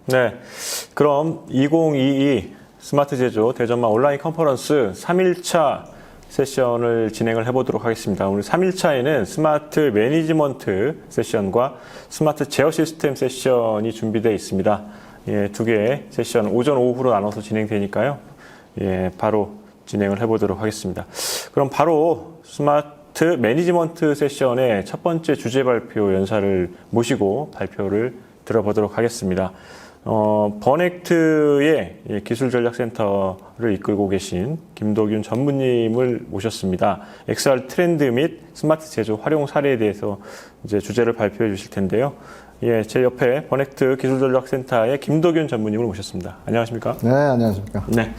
네, 그럼 2022 스마트 제조 대전망 온라인 컨퍼런스 3일차 세션을 진행을 해보도록 하겠습니다. 오늘 3일차에는 스마트 매니지먼트 세션과 스마트 제어 시스템 세션이 준비되어 있습니다. 예, 두 개의 세션 오전, 오후로 나눠서 진행되니까요. 예, 바로 진행을 해보도록 하겠습니다. 그럼 바로 스마트 매니지먼트 세션의 첫 번째 주제 발표 연사를 모시고 발표를 들어보도록 하겠습니다. 버넥트의 기술전략센터를 이끌고 계신 김도균 전무님을 모셨습니다. XR 트렌드 및 스마트 제조 활용 사례에 대해서 이제 주제를 발표해 주실 텐데요. 예, 제 옆에 버넥트 기술전략센터의 김도균 전무님을 모셨습니다. 안녕하십니까? 네, 안녕하십니까? 네.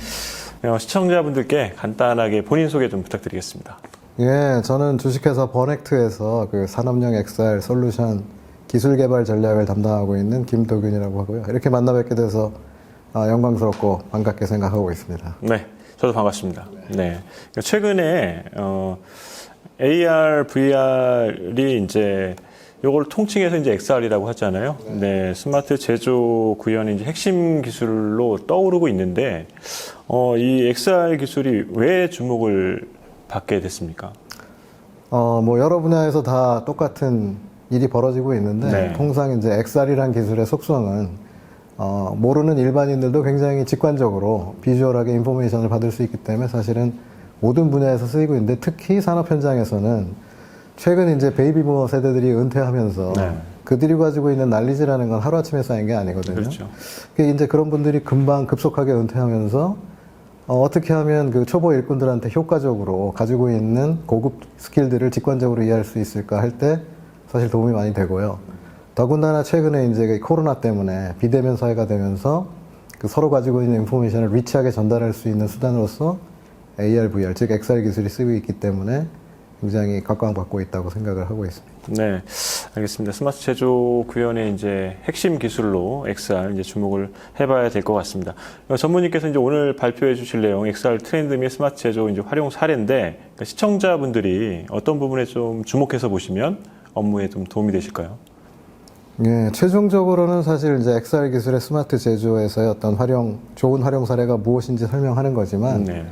시청자분들께 간단하게 본인 소개 좀 부탁드리겠습니다. 예, 저는 주식회사 버넥트에서 그 산업용 XR 솔루션 기술 개발 전략을 담당하고 있는 김도균이라고 하고요. 이렇게 만나 뵙게 돼서 영광스럽고 반갑게 생각하고 있습니다. 네, 저도 반갑습니다. 네, 최근에 AR, VR이 이제 요걸 통칭해서 이제 XR이라고 하잖아요. 네, 스마트 제조 구현의 이제 핵심 기술로 떠오르고 있는데 이 XR 기술이 왜 주목을 받게 됐습니까? 뭐 여러 분야에서 다 똑같은 일이 벌어지고 있는데 네. 통상 이제 XR이라는 기술의 속성은 모르는 일반인들도 굉장히 직관적으로 비주얼하게 인포메이션을 받을 수 있기 때문에 사실은 모든 분야에서 쓰이고 있는데 특히 산업 현장에서는 최근 이제 베이비부머 세대들이 은퇴하면서 네. 그들이 가지고 있는 난리지라는 건 하루아침에 쌓인 게 아니거든요. 그렇죠. 이제 그런 분들이 금방 급속하게 은퇴하면서 어떻게 하면 그 초보 일꾼들한테 효과적으로 가지고 있는 고급 스킬들을 직관적으로 이해할 수 있을까 할 때 사실 도움이 많이 되고요. 더군다나 최근에 이제 코로나 때문에 비대면 사회가 되면서 그 서로 가지고 있는 인포메이션을 리치하게 전달할 수 있는 수단으로서 AR, VR, 즉 XR 기술이 쓰고 있기 때문에 굉장히 각광받고 있다고 생각을 하고 있습니다. 네, 알겠습니다. 스마트 제조 구현의 이제 핵심 기술로 XR 이제 주목을 해봐야 될 것 같습니다. 전무님께서 이제 오늘 발표해 주실 내용 XR 트렌드 및 스마트 제조 이제 활용 사례인데 그러니까 시청자분들이 어떤 부분에 좀 주목해서 보시면 업무에 좀 도움이 되실까요? 예, 최종적으로는 사실 이제 XR 기술의 스마트 제조에서의 어떤 좋은 활용 사례가 무엇인지 설명하는 거지만 네.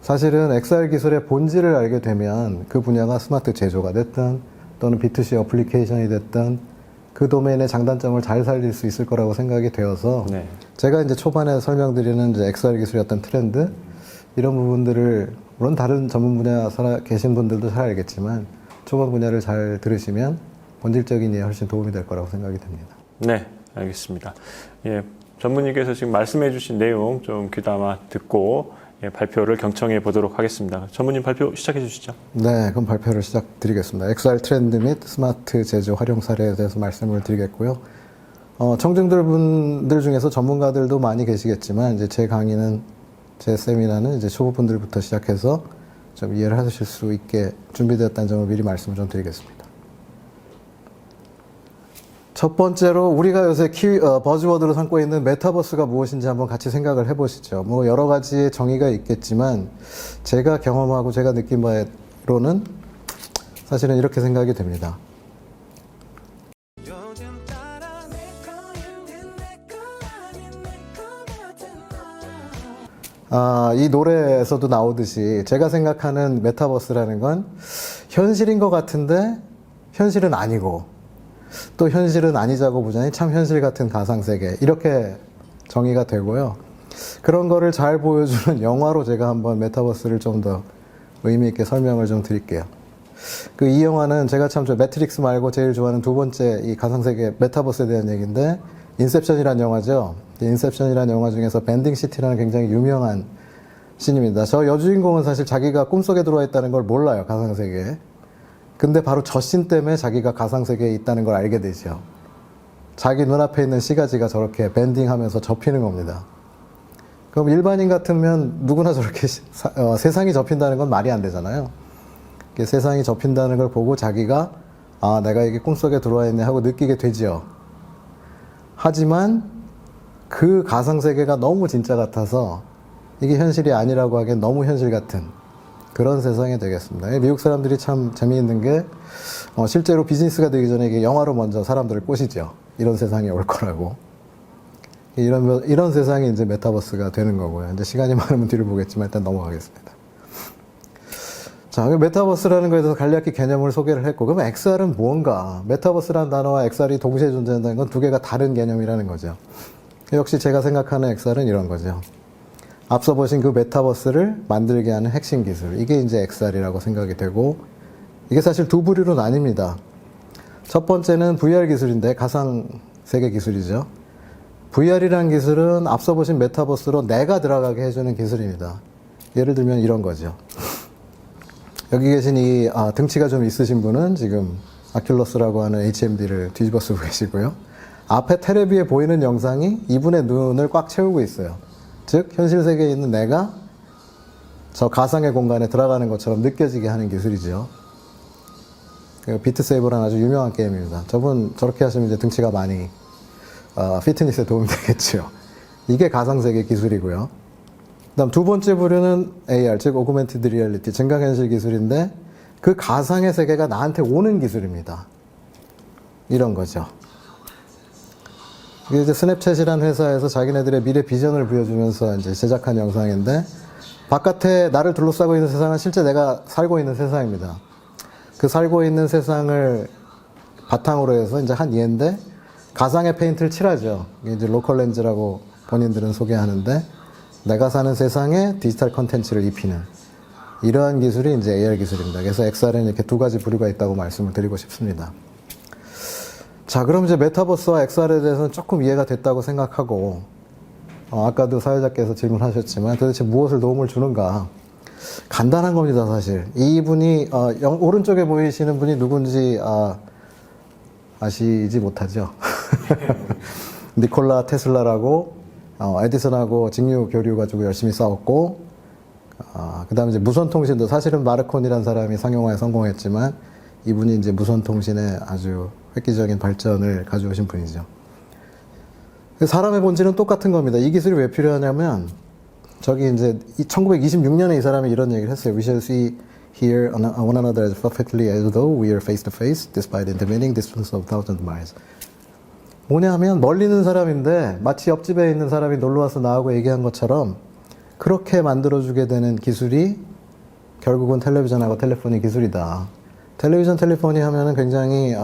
사실은 XR 기술의 본질을 알게 되면 그 분야가 스마트 제조가 됐든 또는 B2C 어플리케이션이 됐든 그 도메인의 장단점을 잘 살릴 수 있을 거라고 생각이 되어서 네. 제가 이제 초반에 설명드리는 이제 XR 기술의 어떤 트렌드 이런 부분들을 물론 다른 전문 분야 계신 분들도 잘 알겠지만 초반 분야를 잘 들으시면 본질적인 이해에 훨씬 도움이 될 거라고 생각이 됩니다. 네, 알겠습니다. 예, 전무님께서 지금 말씀해 주신 내용 좀 귀담아 듣고 예, 발표를 경청해 보도록 하겠습니다. 전무님 발표 시작해 주시죠. 네, 그럼 발표를 시작드리겠습니다. XR 트렌드 및 스마트 제조 활용 사례에 대해서 말씀을 드리겠고요. 청중들 중에서 전문가들도 많이 계시겠지만 이제 제 세미나는 이제 초보분들부터 시작해서 좀 이해를 하실 수 있게 준비되었다는 점을 미리 말씀을 좀 드리겠습니다. 첫 번째로 우리가 요새 버즈워드로 삼고 있는 메타버스가 무엇인지 한번 같이 생각을 해보시죠. 뭐 여러 가지의 정의가 있겠지만 제가 경험하고 제가 느낀 바로는 사실은 이렇게 생각이 됩니다. 이 노래에서도 나오듯이 제가 생각하는 메타버스라는 건 현실인 것 같은데 현실은 아니고 또 현실은 아니자고 보자니 참 현실 같은 가상세계 이렇게 정의가 되고요. 그런 거를 잘 보여주는 영화로 제가 한번 메타버스를 좀 더 의미 있게 설명을 좀 드릴게요. 이 영화는 제가 참 매트릭스 말고 제일 좋아하는 두 번째 이 가상세계 메타버스에 대한 얘기인데 인셉션이라는 영화죠. 인셉션이라는 영화 중에서 밴딩 시티라는 굉장히 유명한 씬입니다. 저 여주인공은 사실 자기가 꿈속에 들어와 있다는 걸 몰라요, 가상세계에. 근데 바로 저 씬 때문에 자기가 가상세계에 있다는 걸 알게 되죠. 자기 눈앞에 있는 시가지가 저렇게 밴딩하면서 접히는 겁니다. 그럼 일반인 같으면 누구나 저렇게 세상이 접힌다는 건 말이 안 되잖아요. 세상이 접힌다는 걸 보고 자기가 내가 이게 꿈속에 들어와 있네 하고 느끼게 되죠. 하지만 그 가상세계가 너무 진짜 같아서 이게 현실이 아니라고 하기엔 너무 현실 같은 그런 세상이 되겠습니다. 미국 사람들이 참 재미있는 게 실제로 비즈니스가 되기 전에 이게 영화로 먼저 사람들을 꼬시죠. 이런 세상이 올 거라고. 이런 세상이 이제 메타버스가 되는 거고요. 이제 시간이 많으면 뒤를 보겠지만 일단 넘어가겠습니다. 자, 메타버스라는 거에 대해서 간략히 개념을 소개를 했고, 그럼 XR은 무언가? 메타버스라는 단어와 XR이 동시에 존재한다는 건 두 개가 다른 개념이라는 거죠. 역시 제가 생각하는 XR은 이런 거죠. 앞서 보신 그 메타버스를 만들게 하는 핵심 기술. 이게 이제 XR이라고 생각이 되고, 이게 사실 두 부류로 나뉩니다. 첫 번째는 VR 기술인데, 가상 세계 기술이죠. VR이라는 기술은 앞서 보신 메타버스로 내가 들어가게 해주는 기술입니다. 예를 들면 이런 거죠. 여기 계신 이 등치가 좀 있으신 분은 지금 아큘러스라고 하는 HMD를 뒤집어 쓰고 계시고요. 앞에 테레비에 보이는 영상이 이분의 눈을 꽉 채우고 있어요. 즉 현실 세계에 있는 내가 저 가상의 공간에 들어가는 것처럼 느껴지게 하는 기술이죠. 비트세이버라는 아주 유명한 게임입니다. 저분 저렇게 하시면 이제 등치가 많이 피트니스에 도움이 되겠죠. 이게 가상세계 기술이고요. 그다음 두 번째 부류는 AR, 즉 오그멘티드 리얼리티, 증강현실 기술인데 그 가상의 세계가 나한테 오는 기술입니다. 이런 거죠. 이게 이제 스냅챗이라는 회사에서 자기네들의 미래 비전을 보여주면서 이제 제작한 영상인데 바깥에 나를 둘러싸고 있는 세상은 실제 내가 살고 있는 세상입니다. 그 살고 있는 세상을 바탕으로 해서 이제 한 예인데 가상의 페인트를 칠하죠. 이게 이제 로컬 렌즈라고 본인들은 소개하는데 내가 사는 세상에 디지털 컨텐츠를 입히는 이러한 기술이 이제 AR 기술입니다. 그래서 XR에는 이렇게 두 가지 부류가 있다고 말씀을 드리고 싶습니다. 자, 그럼 이제 메타버스와 XR에 대해서는 조금 이해가 됐다고 생각하고 아까도 사회자께서 질문하셨지만 도대체 무엇을 도움을 주는가? 간단한 겁니다, 사실. 이분이 오른쪽에 보이시는 분이 누군지 아시지 못하죠? 니콜라 테슬라라고 에디슨하고 직류 교류 가지고 열심히 싸웠고, 그 다음에 이제 무선통신도 사실은 마르콘이라는 사람이 상용화에 성공했지만, 이분이 이제 무선통신에 아주 획기적인 발전을 가져오신 분이죠. 사람의 본질은 똑같은 겁니다. 이 기술이 왜 필요하냐면, 저기 이제 1926년에 이 사람이 이런 얘기를 했어요. We shall see here one another as perfectly as though we are face to face, despite intervening distance of thousands of miles. 뭐냐면 멀리 있는 사람인데 마치 옆집에 있는 사람이 놀러와서 나하고 얘기한 것처럼 그렇게 만들어주게 되는 기술이 결국은 텔레비전하고 텔레포니 기술이다. 텔레비전, 텔레포니 하면은 굉장히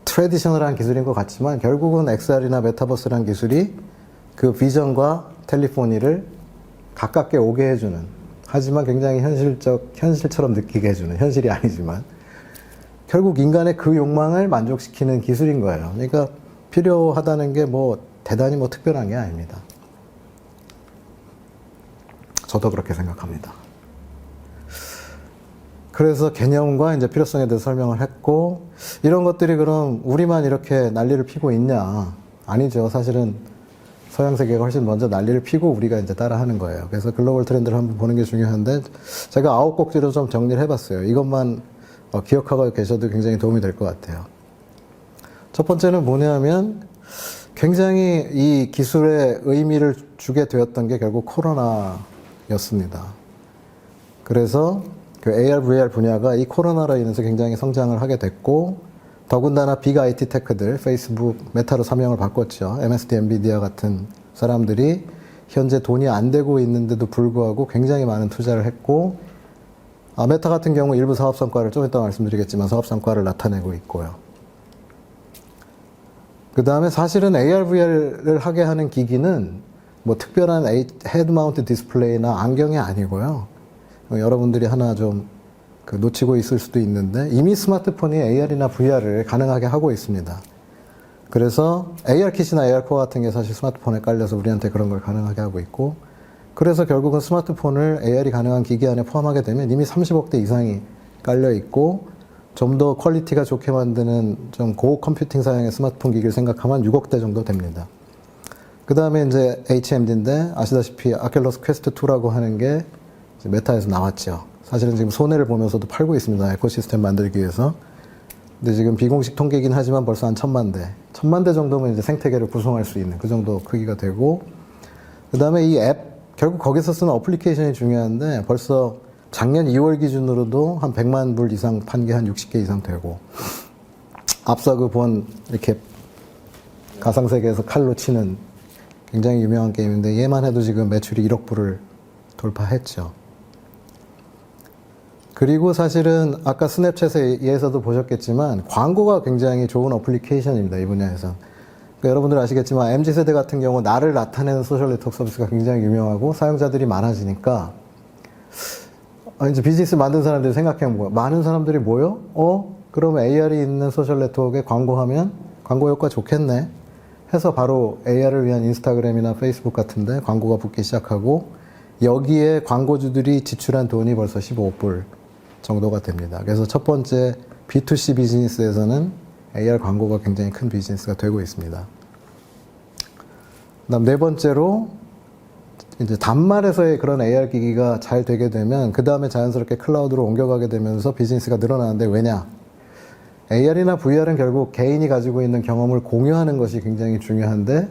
트래디셔널한 기술인 것 같지만 결국은 XR이나 메타버스라는 기술이 그 비전과 텔레포니를 가깝게 오게 해주는, 하지만 굉장히 현실처럼 느끼게 해주는, 현실이 아니지만 결국 인간의 그 욕망을 만족시키는 기술인 거예요. 그러니까 필요하다는 게 뭐 대단히 뭐 특별한 게 아닙니다. 저도 그렇게 생각합니다. 그래서 개념과 이제 필요성에 대해서 설명을 했고, 이런 것들이 그럼 우리만 이렇게 난리를 피고 있냐? 아니죠. 사실은 서양 세계가 훨씬 먼저 난리를 피고 우리가 이제 따라하는 거예요. 그래서 글로벌 트렌드를 한번 보는 게 중요한데, 제가 9꼭지로 좀 정리를 해봤어요. 이것만 기억하고 계셔도 굉장히 도움이 될 것 같아요. 첫 번째는 뭐냐면 굉장히 이 기술에 의미를 주게 되었던 게 결국 코로나였습니다. 그래서 그 AR, VR 분야가 이 코로나로 인해서 굉장히 성장을 하게 됐고, 더군다나 빅 IT 테크들, 페이스북, 메타로 사명을 바꿨죠. MSD, 엔비디아 같은 사람들이 현재 돈이 안 되고 있는데도 불구하고 굉장히 많은 투자를 했고, 메타 같은 경우 일부 사업 성과를 좀 이따 말씀드리겠지만 사업 성과를 나타내고 있고요. 그 다음에 사실은 AR, VR을 하게 하는 기기는 뭐 특별한 헤드 마운트 디스플레이나 안경이 아니고요. 여러분들이 하나 좀 놓치고 있을 수도 있는데 이미 스마트폰이 AR이나 VR을 가능하게 하고 있습니다. 그래서 AR킷이나 AR코어 같은 게 사실 스마트폰에 깔려서 우리한테 그런 걸 가능하게 하고 있고, 그래서 결국은 스마트폰을 AR이 가능한 기기 안에 포함하게 되면 이미 30억대 이상이 깔려 있고, 좀 더 퀄리티가 좋게 만드는 좀 고컴퓨팅 사양의 스마트폰 기기를 생각하면 6억대 정도 됩니다. 그 다음에 이제 HMD인데 아시다시피 아큘러스 퀘스트 2라고 하는 게 이제 메타에서 나왔죠. 사실은 지금 손해를 보면서도 팔고 있습니다. 에코시스템 만들기 위해서. 근데 지금 비공식 통계이긴 하지만 벌써 한 1000만 대. 1000만 대 정도면 이제 생태계를 구성할 수 있는 그 정도 크기가 되고, 그 다음에 이 앱, 결국 거기서 쓰는 어플리케이션이 중요한데 벌써 작년 2월 기준으로도 한 100만 불 이상 판 게 한 60개 이상 되고, 앞서 그 본 이렇게 가상세계에서 칼로 치는 굉장히 유명한 게임인데 얘만 해도 지금 매출이 1억 불을 돌파했죠. 그리고 사실은 아까 스냅챗에서도 보셨겠지만 광고가 굉장히 좋은 어플리케이션입니다. 이 분야에서. 그러니까 여러분들 아시겠지만 MZ세대 같은 경우 나를 나타내는 소셜 네트워크 서비스가 굉장히 유명하고 사용자들이 많아지니까 이제 비즈니스 만든 사람들이 생각해보면 뭐야? 많은 사람들이 모여? 그러면 AR이 있는 소셜 네트워크에 광고하면 광고 효과 좋겠네 해서 바로 AR을 위한 인스타그램이나 페이스북 같은데 광고가 붙기 시작하고 여기에 광고주들이 지출한 돈이 벌써 15불 정도가 됩니다. 그래서 첫 번째 B2C 비즈니스에서는 AR 광고가 굉장히 큰 비즈니스가 되고 있습니다. 그다음 네 번째로 이제 단말에서의 그런 AR 기기가 잘 되게 되면 그 다음에 자연스럽게 클라우드로 옮겨가게 되면서 비즈니스가 늘어나는데 왜냐? AR이나 VR은 결국 개인이 가지고 있는 경험을 공유하는 것이 굉장히 중요한데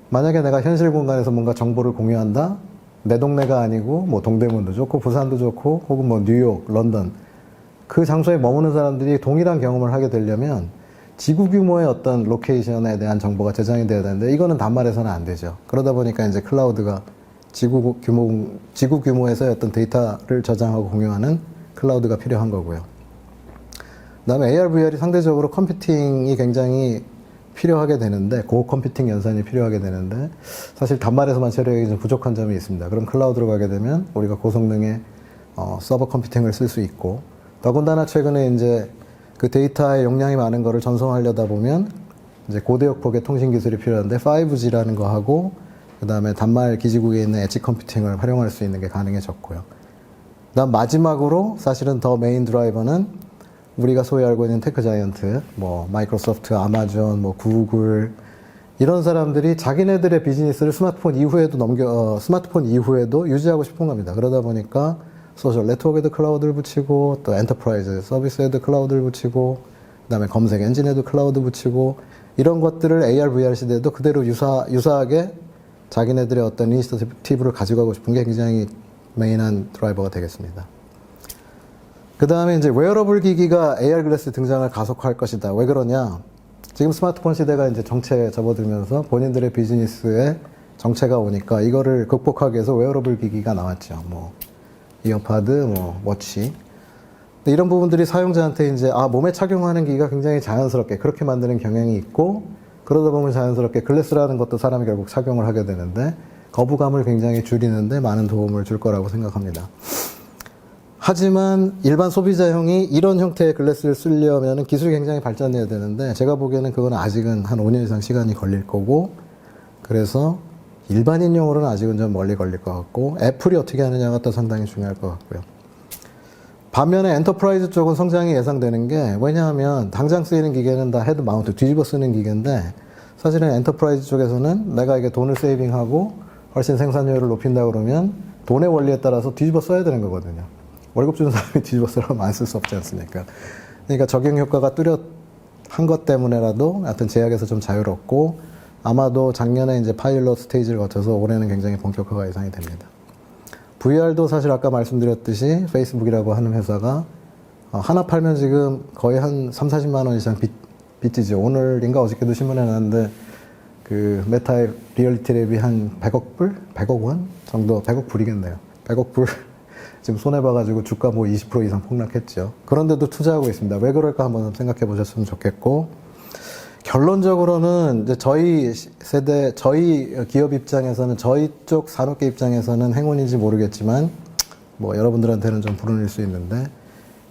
만약에 내가 현실 공간에서 뭔가 정보를 공유한다? 내 동네가 아니고 뭐 동대문도 좋고 부산도 좋고 혹은 뭐 뉴욕, 런던 그 장소에 머무는 사람들이 동일한 경험을 하게 되려면 지구 규모의 어떤 로케이션에 대한 정보가 저장이 돼야 되는데 이거는 단말에서는 안 되죠. 그러다 보니까 이제 클라우드가 지구 규모에서의 어떤 데이터를 저장하고 공유하는 클라우드가 필요한 거고요. 그다음에 AR, VR이 상대적으로 컴퓨팅이 굉장히 필요하게 되는데 고컴퓨팅 연산이 필요하게 되는데 사실 단말에서만 체력이 좀 부족한 점이 있습니다. 그럼 클라우드로 가게 되면 우리가 고성능의 서버 컴퓨팅을 쓸 수 있고 더군다나 최근에 이제 그 데이터의 용량이 많은 거를 전송하려다 보면 이제 고대역폭의 통신 기술이 필요한데 5G라는 거 하고 그 다음에 단말 기지국에 있는 엣지 컴퓨팅을 활용할 수 있는 게 가능해졌고요. 그다음 마지막으로 사실은 더 메인 드라이버는 우리가 소위 알고 있는 테크 자이언트, 뭐 마이크로소프트, 아마존, 뭐 구글 이런 사람들이 자기네들의 비즈니스를 스마트폰 이후에도 유지하고 싶은 겁니다. 그러다 보니까 소셜 네트워크에도 클라우드를 붙이고 또 엔터프라이즈 서비스에도 클라우드를 붙이고 그다음에 검색 엔진에도 클라우드 붙이고 이런 것들을 AR, VR 시대에도 그대로 유사하게 자기네들의 어떤 이니셔티브를 가져가고 싶은 게 굉장히 메인한 드라이버가 되겠습니다. 그 다음에 이제 웨어러블 기기가 AR 글래스 등장을 가속화할 것이다. 왜 그러냐? 지금 스마트폰 시대가 이제 정체에 접어들면서 본인들의 비즈니스에 정체가 오니까 이거를 극복하기 위해서 웨어러블 기기가 나왔죠. 뭐 이어파드, 뭐 워치. 근데 이런 부분들이 사용자한테 이제 몸에 착용하는 기기가 굉장히 자연스럽게 그렇게 만드는 경향이 있고 그러다 보면 자연스럽게 글래스라는 것도 사람이 결국 착용을 하게 되는데 거부감을 굉장히 줄이는데 많은 도움을 줄 거라고 생각합니다. 하지만 일반 소비자형이 이런 형태의 글래스를 쓰려면 기술이 굉장히 발전해야 되는데 제가 보기에는 그건 아직은 한 5년 이상 시간이 걸릴 거고 그래서 일반인용으로는 아직은 좀 멀리 걸릴 것 같고 애플이 어떻게 하느냐가 또 상당히 중요할 것 같고요. 반면에 엔터프라이즈 쪽은 성장이 예상되는 게 왜냐하면 당장 쓰이는 기계는 다 헤드 마운트 뒤집어 쓰는 기계인데 사실은 엔터프라이즈 쪽에서는 내가 이게 돈을 세이빙하고 훨씬 생산효율을 높인다 그러면 돈의 원리에 따라서 뒤집어 써야 되는 거거든요. 월급 주는 사람이 뒤집어 쓰라면 안 쓸 수 없지 않습니까? 그러니까 적용 효과가 뚜렷한 것 때문에라도 하여튼 제약에서 좀 자유롭고 아마도 작년에 이제 파일럿 스테이지를 거쳐서 올해는 굉장히 본격화가 예상이 됩니다. VR도 사실 아까 말씀드렸듯이 페이스북이라고 하는 회사가 하나 팔면 지금 거의 한 3, 40만 원 이상 빚지죠. 오늘인가 어저께도 신문에 나왔는데 그 메타의 리얼리티 랩이 한 100억 불? 100억 원? 정도 100억 불이겠네요. 100억 불 지금 손해봐가지고 주가 뭐 20% 이상 폭락했죠. 그런데도 투자하고 있습니다. 왜 그럴까 한번 생각해 보셨으면 좋겠고 결론적으로는 이제 저희 세대, 저희 기업 입장에서는 저희 쪽 산업계 입장에서는 행운인지 모르겠지만 뭐 여러분들한테는 좀 불운일 수 있는데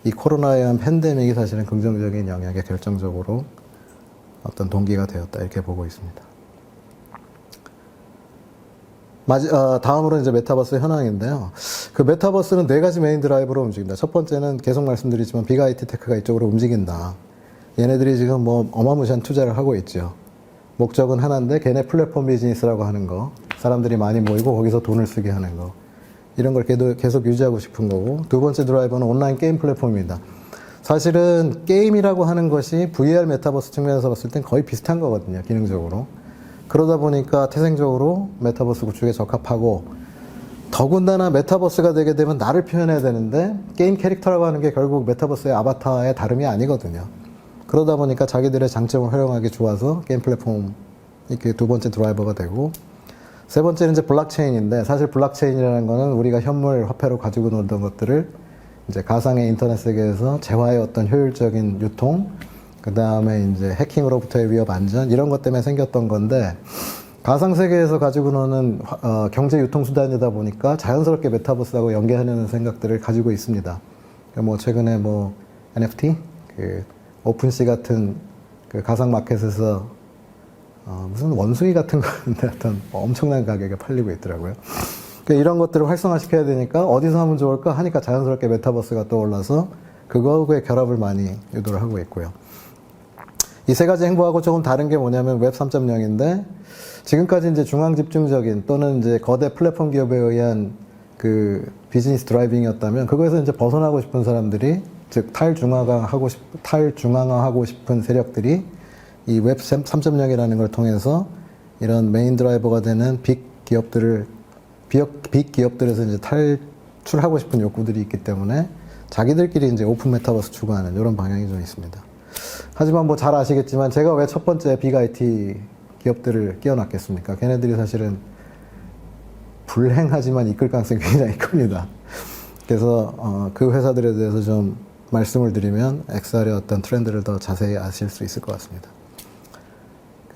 이 코로나에 의한 팬데믹이 사실은 긍정적인 영향에 결정적으로 어떤 동기가 되었다 이렇게 보고 있습니다. 다음으로 이제 메타버스 현황인데요. 그 메타버스는 네 가지 메인 드라이브로 움직입니다. 첫 번째는 계속 말씀드리지만 빅 IT 테크가 이쪽으로 움직인다. 얘네들이 지금 뭐 어마무시한 투자를 하고 있죠. 목적은 하나인데 걔네 플랫폼 비즈니스라고 하는 거, 사람들이 많이 모이고 거기서 돈을 쓰게 하는 거, 이런 걸 계속 유지하고 싶은 거고, 두 번째 드라이버는 온라인 게임 플랫폼입니다. 사실은 게임이라고 하는 것이 VR 메타버스 측면에서 봤을 땐 거의 비슷한 거거든요, 기능적으로. 그러다 보니까 태생적으로 메타버스 구축에 적합하고, 더군다나 메타버스가 되게 되면 나를 표현해야 되는데 게임 캐릭터라고 하는 게 결국 메타버스의 아바타의 다름이 아니거든요. 그러다 보니까 자기들의 장점을 활용하기 좋아서 게임 플랫폼 이게 두 번째 드라이버가 되고, 세 번째는 이제 블록체인인데, 사실 블록체인이라는 거는 우리가 현물 화폐로 가지고 놀던 것들을 이제 가상의 인터넷 세계에서 재화의 어떤 효율적인 유통, 그 다음에 이제 해킹으로부터의 위협 안전, 이런 것 때문에 생겼던 건데, 가상 세계에서 가지고 노는 경제 유통 수단이다 보니까 자연스럽게 메타버스하고 연계하려는 생각들을 가지고 있습니다. 뭐 최근에 뭐 NFT, 그 오픈시 같은 그 가상 마켓에서 무슨 원숭이 같은 거인데 어떤 엄청난 가격에 팔리고 있더라고요. 이런 것들을 활성화시켜야 되니까 어디서 하면 좋을까 하니까 자연스럽게 메타버스가 떠올라서 그거하고의 결합을 많이 유도를 하고 있고요. 이 세 가지 행보하고 조금 다른 게 뭐냐면 웹 3.0인데 지금까지 이제 중앙 집중적인 또는 이제 거대 플랫폼 기업에 의한 그 비즈니스 드라이빙이었다면 그거에서 이제 벗어나고 싶은 사람들이 즉 탈중앙화하고 싶은 세력들이 이 웹 3.0이라는 걸 통해서 이런 메인 드라이버가 되는 빅 기업들에서 이제 탈출하고 싶은 욕구들이 있기 때문에 자기들끼리 이제 오픈 메타버스 추구하는 이런 방향이 좀 있습니다. 하지만 뭐 잘 아시겠지만 제가 왜 첫 번째 빅 IT 기업들을 끼워놨겠습니까? 걔네들이 사실은 불행하지만 이끌 가능성이 굉장히 큽니다. 그래서 그 회사들에 대해서 좀 말씀을 드리면 XR의 어떤 트렌드를 더 자세히 아실 수 있을 것 같습니다.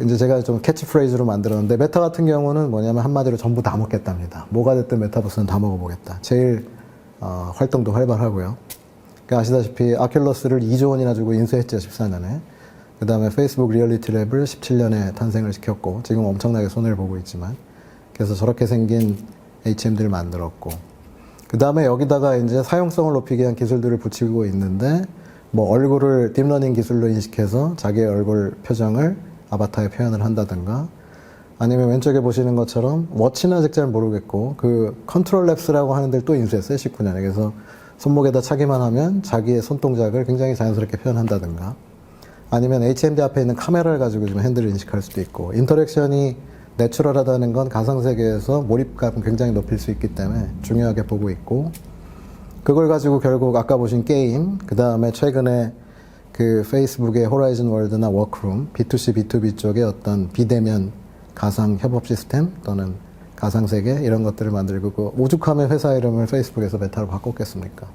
이제 제가 좀 캐치프레이즈로 만들었는데 메타 같은 경우는 뭐냐면 한마디로 전부 다 먹겠답니다. 뭐가 됐든 메타버스는 다 먹어보겠다. 제일 활동도 활발하고요. 그러니까 아시다시피 아큘러스를 2조 원이나 주고 인수했죠, 14년에. 그 다음에 페이스북 리얼리티 랩을 17년에 탄생을 시켰고 지금 엄청나게 손해를 보고 있지만 그래서 저렇게 생긴 HM들을 만들었고 그 다음에 여기다가 이제 사용성을 높이기 위한 기술들을 붙이고 있는데 뭐 얼굴을 딥러닝 기술로 인식해서 자기의 얼굴 표정을 아바타에 표현을 한다든가 아니면 왼쪽에 보시는 것처럼 워치는 아직 잘 모르겠고 그 컨트롤 랩스라고 하는 데를 또 인수했어요, 19년에. 그래서 손목에다 차기만 하면 자기의 손동작을 굉장히 자연스럽게 표현한다든가 아니면 HMD 앞에 있는 카메라를 가지고 좀 핸들을 인식할 수도 있고 인터랙션이 내추럴하다는 건 가상세계에서 몰입감 굉장히 높일 수 있기 때문에 중요하게 보고 있고 그걸 가지고 결국 아까 보신 게임 그 다음에 최근에 그 페이스북의 호라이즌 월드나 워크룸 B2C, B2B 쪽의 어떤 비대면 가상 협업 시스템 또는 가상세계 이런 것들을 만들고 그 오죽하면 회사 이름을 페이스북에서 메타로 바꿨겠습니까?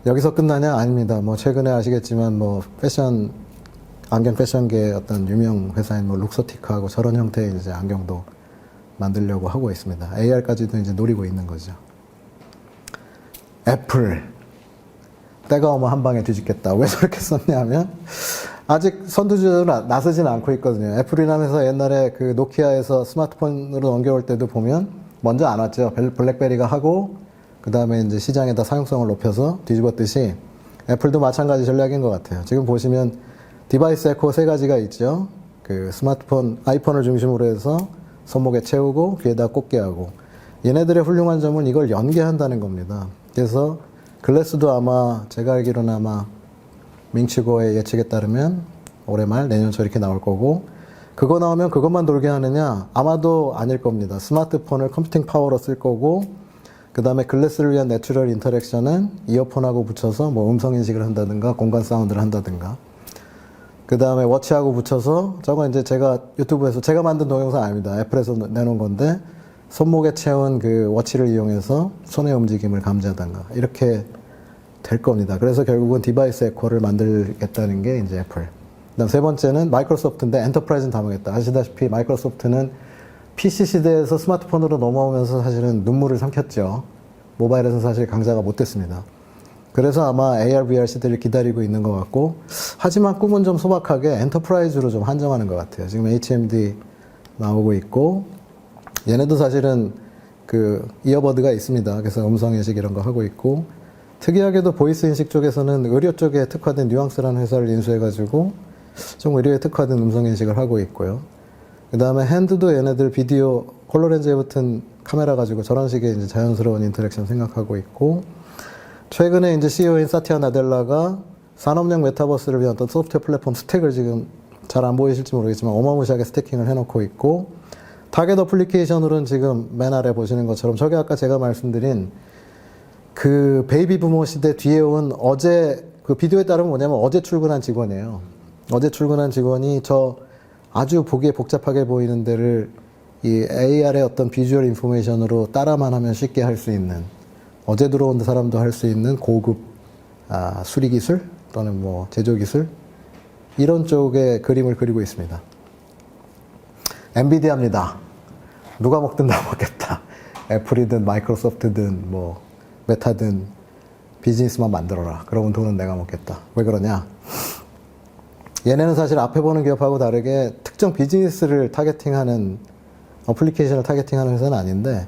여기서 끝나냐? 아닙니다. 뭐 최근에 아시겠지만 뭐 안경 패션계의 어떤 유명 회사인 뭐 룩소티크하고 저런 형태의 이제 안경도 만들려고 하고 있습니다. AR까지도 이제 노리고 있는 거죠. 애플. 때가 오면 한 방에 뒤집겠다. 왜 저렇게 썼냐면 아직 선두주자로 나서지는 않고 있거든요. 애플이라는 회사 옛날에 그 노키아에서 스마트폰으로 넘겨올 때도 보면 먼저 안 왔죠. 블랙베리가 하고 그 다음에 이제 시장에다 사용성을 높여서 뒤집었듯이 애플도 마찬가지 전략인 것 같아요. 지금 보시면 디바이스 에코 세 가지가 있죠. 그 스마트폰, 아이폰을 중심으로 해서 손목에 채우고 귀에다 꽂게 하고 얘네들의 훌륭한 점은 이걸 연계한다는 겁니다. 그래서 글래스도 아마 제가 알기로는 아마 밍치고의 예측에 따르면 올해 말 내년 초 이렇게 나올 거고 그거 나오면 그것만 돌게 하느냐? 아마도 아닐 겁니다. 스마트폰을 컴퓨팅 파워로 쓸 거고 그 다음에 글래스를 위한 내추럴 인터랙션은 이어폰하고 붙여서 뭐 음성 인식을 한다든가 공간 사운드를 한다든가 그 다음에 워치하고 붙여서 저건 이제 제가 유튜브에서 제가 만든 동영상 아닙니다. 애플에서 내놓은 건데 손목에 채운 그 워치를 이용해서 손의 움직임을 감지하든가 이렇게 될 겁니다. 그래서 결국은 디바이스 에코를 만들겠다는 게 이제 애플. 그다음 세 번째는 마이크로소프트인데 엔터프라이즈는 다 먹겠다. 아시다시피 마이크로소프트는 PC 시대에서 스마트폰으로 넘어오면서 사실은 눈물을 삼켰죠. 모바일에서 사실 강자가 못 됐습니다. 그래서 아마 AR, VR 시대를 기다리고 있는 것 같고 하지만 꿈은 좀 소박하게 엔터프라이즈로 좀 한정하는 것 같아요. 지금 HMD 나오고 있고 얘네도 사실은 그 이어버드가 있습니다. 그래서 음성인식 이런 거 하고 있고 특이하게도 보이스 인식 쪽에서는 의료 쪽에 특화된 뉘앙스라는 회사를 인수해가지고 좀 의료에 특화된 음성 인식을 하고 있고요. 그 다음에 핸드도 얘네들 비디오 홀로렌즈에 붙은 카메라 가지고 저런 식의 이제 자연스러운 인터랙션 생각하고 있고 최근에 이제 CEO인 사티아 나델라가 산업용 메타버스를 위한 어떤 소프트웨어 플랫폼 스택을 지금 잘 안 보이실지 모르겠지만 어마무시하게 스태킹을 해놓고 있고 타겟 어플리케이션으로는 지금 맨 아래 보시는 것처럼 저게 아까 제가 말씀드린 그 베이비 부모 시대 뒤에 온 어제 그 비디오에 따르면 뭐냐면 어제 출근한 직원이에요. 어제 출근한 직원이 저 아주 보기에 복잡하게 보이는 데를 이 AR의 어떤 비주얼 인포메이션으로 따라만 하면 쉽게 할 수 있는, 어제 들어온 사람도 할 수 있는 고급 수리 기술 또는 뭐 제조 기술, 이런 쪽의 그림을 그리고 있습니다. 엔비디아입니다. 누가 먹든 다 먹겠다. 애플이든 마이크로소프트든 뭐 메타든 비즈니스만 만들어라. 그러면 돈은 내가 먹겠다. 왜 그러냐? 얘네는 사실 앞에 보는 기업하고 다르게 특정 비즈니스를 타겟팅하는, 어플리케이션을 타겟팅하는 회사는 아닌데,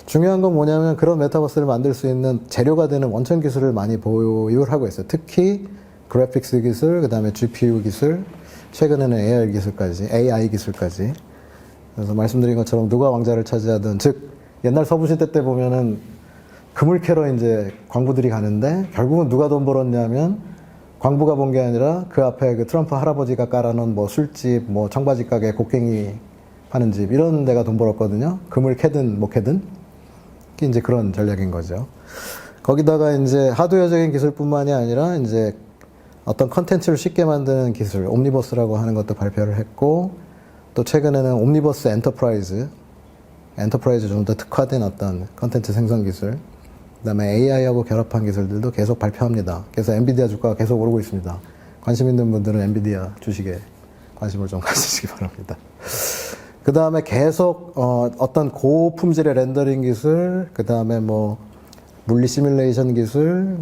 중요한 건 뭐냐면 그런 메타버스를 만들 수 있는 재료가 되는 원천 기술을 많이 보유를 하고 있어요. 특히 그래픽스 기술, 그 다음에 GPU 기술, 최근에는 AI 기술까지. 그래서 말씀드린 것처럼 누가 왕자를 차지하든, 즉 옛날 서부시대 때 보면은 그물 캐러 이제 광부들이 가는데 결국은 누가 돈 벌었냐면 광부가 본 게 아니라 그 앞에 그 트럼프 할아버지가 깔아놓은 뭐 술집, 뭐 청바지 가게, 곡괭이 파는 집, 이런 데가 돈 벌었거든요. 그물 캐든 못 캐든. 이게 이제 그런 전략인 거죠. 거기다가 이제 하드웨어적인 기술뿐만이 아니라 이제 어떤 컨텐츠를 쉽게 만드는 기술, 옴니버스라고 하는 것도 발표를 했고, 또 최근에는 옴니버스 엔터프라이즈 좀 더 특화된 어떤 컨텐츠 생성 기술, 그 다음에 AI하고 결합한 기술들도 계속 발표합니다. 그래서 엔비디아 주가가 계속 오르고 있습니다. 관심 있는 분들은 엔비디아 주식에 관심을 좀 가지시기 바랍니다. 그 다음에 계속 어떤 고품질의 렌더링 기술, 그 다음에 뭐 물리 시뮬레이션 기술,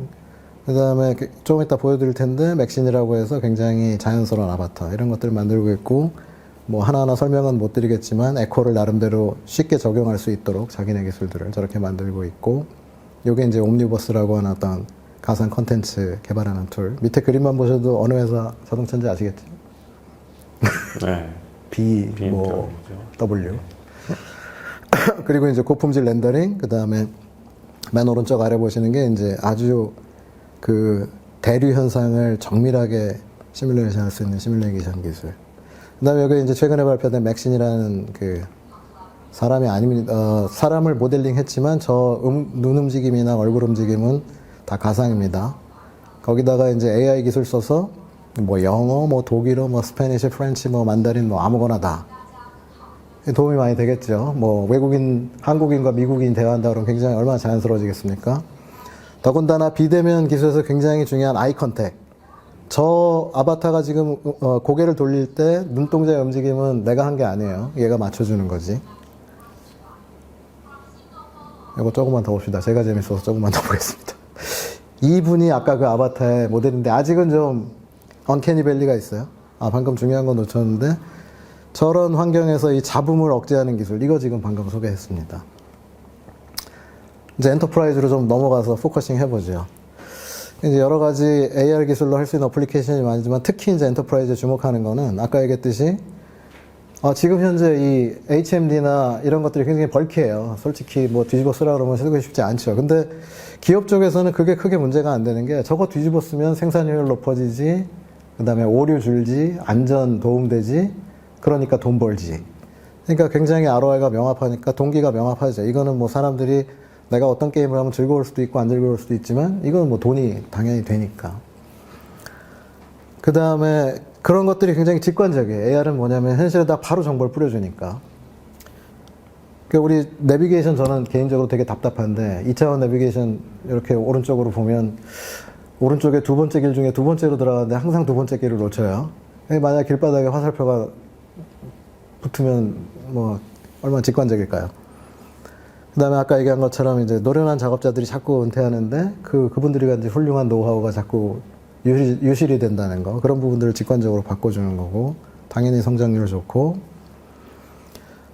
그 다음에 조금 이따 보여드릴 텐데 맥신이라고 해서 굉장히 자연스러운 아바타, 이런 것들을 만들고 있고, 뭐 하나하나 설명은 못 드리겠지만 에코를 나름대로 쉽게 적용할 수 있도록 자기네 기술들을 저렇게 만들고 있고, 요게 이제 옴니버스라고 하는 어떤 가상 컨텐츠 개발하는 툴. 밑에 그림만 보셔도 어느 회사 자동차인지 아시겠죠? 네. 뭐 W. 그리고 이제 고품질 렌더링, 그 다음에 맨 오른쪽 아래 보시는 게 이제 아주 그 대류 현상을 정밀하게 시뮬레이션 할 수 있는 시뮬레이션 기술. 그 다음에 여기 이제 최근에 발표된 맥신이라는 그 사람이 아닙니다. 사람을 모델링 했지만 눈 움직임이나 얼굴 움직임은 다 가상입니다. 거기다가 이제 AI 기술 써서 뭐 영어, 뭐 독일어, 뭐 스페니쉬, 프렌치, 뭐 만다린, 뭐 아무거나 다 도움이 많이 되겠죠. 뭐 외국인, 한국인과 미국인 대화한다 그러면 굉장히 얼마나 자연스러워지겠습니까? 더군다나 비대면 기술에서 굉장히 중요한 아이 컨택. 저 아바타가 지금 고개를 돌릴 때 눈동자의 움직임은 내가 한 게 아니에요. 얘가 맞춰주는 거지. 이거 조금만 더 봅시다. 제가 재밌어서 조금만 더 보겠습니다. 이분이 아까 그 아바타의 모델인데 아직은 좀 언캐니 밸리가 있어요. 방금 중요한 거 놓쳤는데, 저런 환경에서 이 잡음을 억제하는 기술, 이거 지금 방금 소개했습니다. 이제 엔터프라이즈로 좀 넘어가서 포커싱 해보죠. 이제 여러 가지 AR 기술로 할 수 있는 어플리케이션이 많지만 특히 이제 엔터프라이즈에 주목하는 거는 아까 얘기했듯이 지금 현재 이 HMD나 이런 것들이 굉장히 벌키해요. 솔직히 뭐 뒤집어 쓰라 그러면 쓰기 쉽지 않죠. 근데 기업 쪽에서는 그게 크게 문제가 안 되는 게, 저거 뒤집어 쓰면 생산 효율 높아지지, 그 다음에 오류 줄지, 안전 도움되지, 그러니까 돈 벌지. 그러니까 굉장히 ROI가 명확하니까 동기가 명확하죠. 이거는 뭐 사람들이 내가 어떤 게임을 하면 즐거울 수도 있고 안 즐거울 수도 있지만 이거는 뭐 돈이 당연히 되니까. 그 다음에 그런 것들이 굉장히 직관적이에요. AR은 뭐냐면 현실에다 바로 정보를 뿌려주니까. 우리 내비게이션 저는 개인적으로 되게 답답한데 2차원 내비게이션 이렇게 오른쪽으로 보면 오른쪽에 두 번째 길 중에 두 번째로 들어가는데 항상 두 번째 길을 놓쳐요. 만약 길바닥에 화살표가 붙으면 뭐 얼마나 직관적일까요? 그 다음에 아까 얘기한 것처럼 이제 노련한 작업자들이 자꾸 은퇴하는데 그분들이 가진 훌륭한 노하우가 자꾸 유실이 된다는 거, 그런 부분들을 직관적으로 바꿔주는 거고, 당연히 성장률 좋고,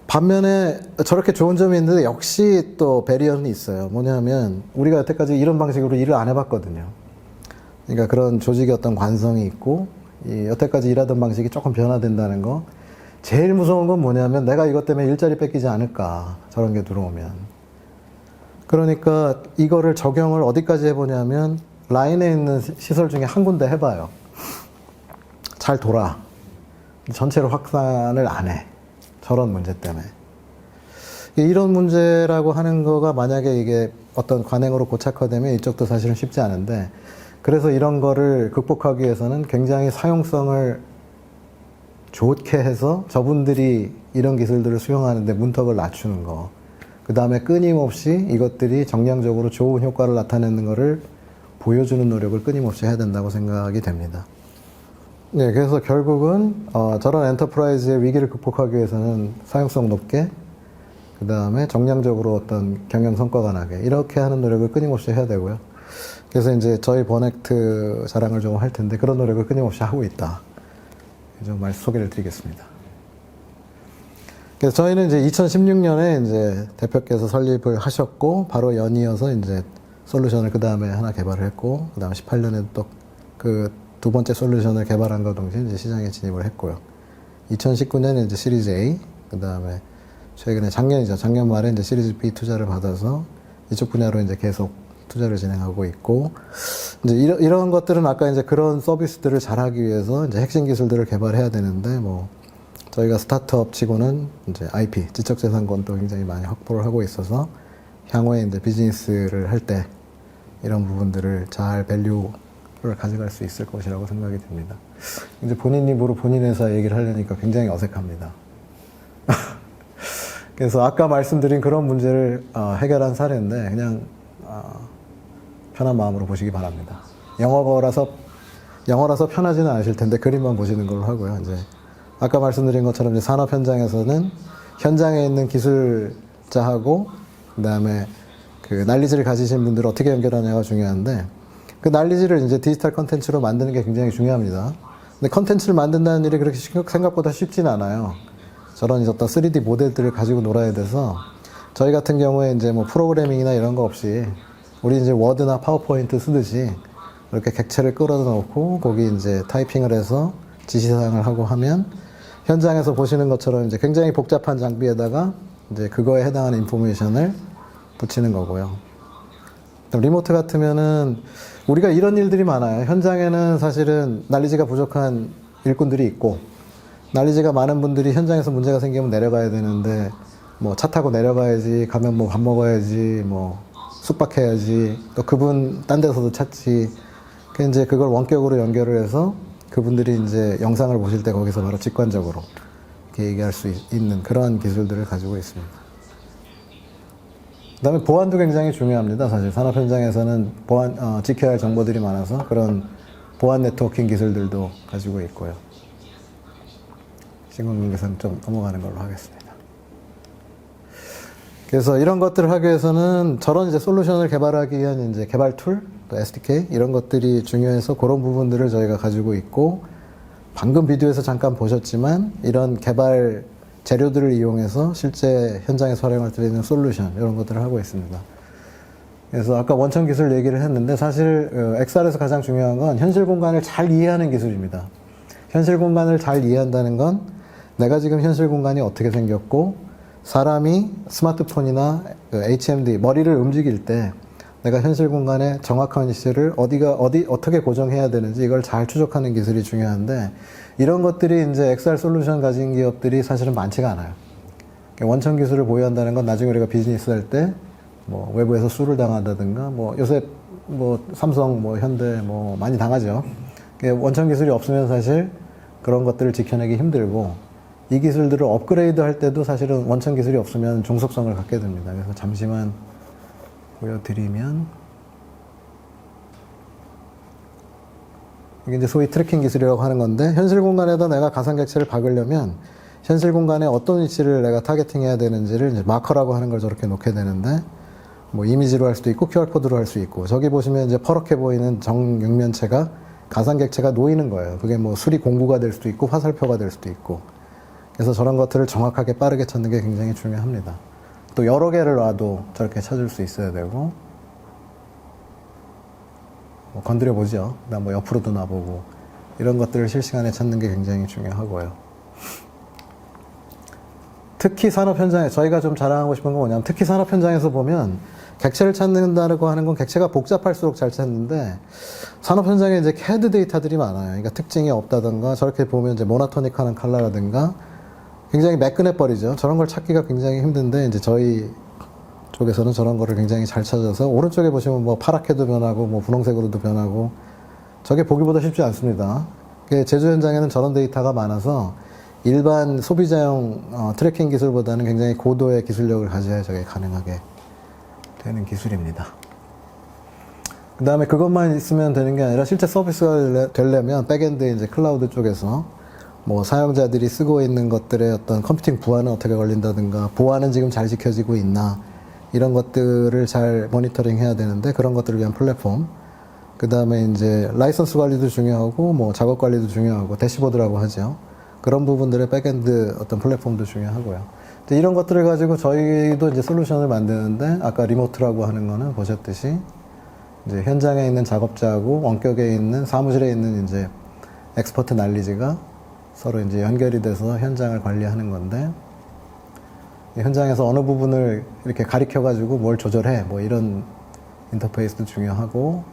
반면에 저렇게 좋은 점이 있는데 역시 또 배리어는 있어요. 뭐냐면 우리가 여태까지 이런 방식으로 일을 안 해봤거든요. 그러니까 그런 조직의 어떤 관성이 있고, 여태까지 일하던 방식이 조금 변화된다는 거. 제일 무서운 건 뭐냐면 내가 이것 때문에 일자리 뺏기지 않을까, 저런 게 들어오면. 그러니까 이거를 적용을 어디까지 해보냐면 라인에 있는 시설 중에 한 군데 해봐요. 잘 돌아. 전체로 확산을 안 해. 저런 문제 때문에. 이런 문제라고 하는 거가 만약에 이게 어떤 관행으로 고착화되면 이쪽도 사실은 쉽지 않은데, 그래서 이런 거를 극복하기 위해서는 굉장히 사용성을 좋게 해서 저분들이 이런 기술들을 수용하는데 문턱을 낮추는 거. 그 다음에 끊임없이 이것들이 정량적으로 좋은 효과를 나타내는 것을 보여주는 노력을 끊임없이 해야 된다고 생각이 됩니다. 네, 그래서 결국은 저런 엔터프라이즈의 위기를 극복하기 위해서는 사용성 높게, 그 다음에 정량적으로 어떤 경영 성과가 나게 이렇게 하는 노력을 끊임없이 해야 되고요. 그래서 이제 저희 버넥트 자랑을 좀 할 텐데 그런 노력을 끊임없이 하고 있다. 좀 소개를 드리겠습니다. 그래서 저희는 이제 2016년에 이제 대표께서 설립을 하셨고 바로 연이어서 이제 솔루션을 그 다음에 하나 개발을 했고 그 다음에 18년에 또 그 두 번째 솔루션을 개발한과 동시에 이제 시장에 진입을 했고요. 2019년에 이제 시리즈 A, 그 다음에 최근에 작년 말에 이제 시리즈 B 투자를 받아서 이쪽 분야로 이제 계속 투자를 진행하고 있고, 이제 이런 것들은 아까 이제 그런 서비스들을 잘하기 위해서 이제 핵심 기술들을 개발해야 되는데, 뭐, 저희가 스타트업 치고는 이제 IP, 지적재산권도 굉장히 많이 확보를 하고 있어서, 향후에 이제 비즈니스를 할 때 이런 부분들을 잘 밸류를 가져갈 수 있을 것이라고 생각이 듭니다. 이제 본인 입으로 본인 회사 얘기를 하려니까 굉장히 어색합니다. 그래서 아까 말씀드린 그런 문제를 해결한 사례인데 그냥 편한 마음으로 보시기 바랍니다. 영어라서 편하지는 않으실 텐데 그림만 보시는 걸로 하고요. 이제 아까 말씀드린 것처럼 이제 산업 현장에서는 현장에 있는 기술자하고 그다음에 그 난리지를 가지신 분들을 어떻게 연결하냐가 중요한데 그 난리지를 이제 디지털 컨텐츠로 만드는 게 굉장히 중요합니다. 근데 컨텐츠를 만든다는 일이 그렇게 생각보다 쉽진 않아요. 저런 어떤 3D 모델들을 가지고 놀아야 돼서 저희 같은 경우에 이제 뭐 프로그래밍이나 이런 거 없이 우리 이제 워드나 파워포인트 쓰듯이 이렇게 객체를 끌어다 놓고 거기 이제 타이핑을 해서 지시사항을 하고 하면 현장에서 보시는 것처럼 이제 굉장히 복잡한 장비에다가 이제 그거에 해당하는 인포메이션을 붙이는 거고요. 리모트 같으면은 우리가 이런 일들이 많아요. 현장에는 사실은 난리지가 부족한 일꾼들이 있고 난리지가 많은 분들이 현장에서 문제가 생기면 내려가야 되는데 뭐 차 타고 내려가야지, 가면 뭐 밥 먹어야지, 뭐 숙박해야지, 또 그분 딴 데서도 찾지. 그 이제 그걸 원격으로 연결을 해서 그분들이 이제 영상을 보실 때 거기서 바로 직관적으로 이렇게 얘기할 수 있는 그런 기술들을 가지고 있습니다. 그 다음에 보안도 굉장히 중요합니다. 사실 산업 현장에서는 지켜야 할 정보들이 많아서 그런 보안 네트워킹 기술들도 가지고 있고요. 시공경계선 좀 넘어가는 걸로 하겠습니다. 그래서 이런 것들을 하기 위해서는 저런 이제 솔루션을 개발하기 위한 이제 개발 툴, 또 SDK 이런 것들이 중요해서 그런 부분들을 저희가 가지고 있고 방금 비디오에서 잠깐 보셨지만 이런 개발 재료들을 이용해서 실제 현장에서 활용할 수 있는 솔루션 이런 것들을 하고 있습니다. 그래서 아까 원천 기술 얘기를 했는데 사실 XR에서 가장 중요한 건 현실 공간을 잘 이해하는 기술입니다. 현실 공간을 잘 이해한다는 건 내가 지금 현실 공간이 어떻게 생겼고 사람이 스마트폰이나 HMD 머리를 움직일 때 내가 현실 공간의 정확한 위치를 어떻게 고정해야 되는지 이걸 잘 추적하는 기술이 중요한데 이런 것들이 이제 XR 솔루션 가진 기업들이 사실은 많지가 않아요. 원천 기술을 보유한다는 건 나중에 우리가 비즈니스 할 때 뭐 외부에서 수를 당한다든가 뭐 요새 뭐 삼성 뭐 현대 뭐 많이 당하죠. 원천 기술이 없으면 사실 그런 것들을 지켜내기 힘들고 이 기술들을 업그레이드 할 때도 사실은 원천 기술이 없으면 중속성을 갖게 됩니다. 그래서 잠시만 보여드리면 이게 이제 소위 트래킹 기술이라고 하는 건데 현실 공간에다 내가 가상 객체를 박으려면 현실 공간에 어떤 위치를 내가 타겟팅해야 되는지를 이제 마커라고 하는 걸 저렇게 놓게 되는데 뭐 이미지로 할 수도 있고 QR코드로 할 수 있고 저기 보시면 이제 퍼렇게 보이는 정육면체가 가상 객체가 놓이는 거예요. 그게 뭐 수리 공구가 될 수도 있고 화살표가 될 수도 있고 그래서 저런 것들을 정확하게 빠르게 찾는 게 굉장히 중요합니다. 또 여러 개를 놔도 저렇게 찾을 수 있어야 되고 뭐 건드려 보죠. 그다음 뭐 옆으로도 놔보고 이런 것들을 실시간에 찾는 게 굉장히 중요하고요. 특히 산업 현장에 저희가 좀 자랑하고 싶은 건 뭐냐면 특히 산업 현장에서 보면 객체를 찾는다고 하는 건 객체가 복잡할수록 잘 찾는데 산업 현장에 이제 CAD 데이터들이 많아요. 그러니까 특징이 없다든가 저렇게 보면 이제 모노토닉한 컬러라든가 굉장히 매끈해버리죠. 저런 걸 찾기가 굉장히 힘든데 이제 저희 쪽에서는 저런 거를 굉장히 잘 찾아서 오른쪽에 보시면 뭐 파랗게도 변하고 뭐 분홍색으로도 변하고 저게 보기보다 쉽지 않습니다. 제조 현장에는 저런 데이터가 많아서 일반 소비자용 트래킹 기술보다는 굉장히 고도의 기술력을 가져야 저게 가능하게 되는 기술입니다. 그 다음에 그것만 있으면 되는 게 아니라 실제 서비스가 되려면 백엔드 이제 클라우드 쪽에서 뭐 사용자들이 쓰고 있는 것들의 어떤 컴퓨팅 부하는 어떻게 걸린다든가 보안은 지금 잘 지켜지고 있나 이런 것들을 잘 모니터링 해야 되는데 그런 것들을 위한 플랫폼 그 다음에 이제 라이선스 관리도 중요하고 뭐 작업 관리도 중요하고 대시보드라고 하죠. 그런 부분들의 백엔드 어떤 플랫폼도 중요하고요. 이런 것들을 가지고 저희도 이제 솔루션을 만드는데 아까 리모트라고 하는 거는 보셨듯이 이제 현장에 있는 작업자하고 원격에 있는 사무실에 있는 이제 엑스퍼트 날리지가 서로 이제 연결이 돼서 현장을 관리하는 건데 현장에서 어느 부분을 이렇게 가리켜 가지고 뭘 조절해 뭐 이런 인터페이스도 중요하고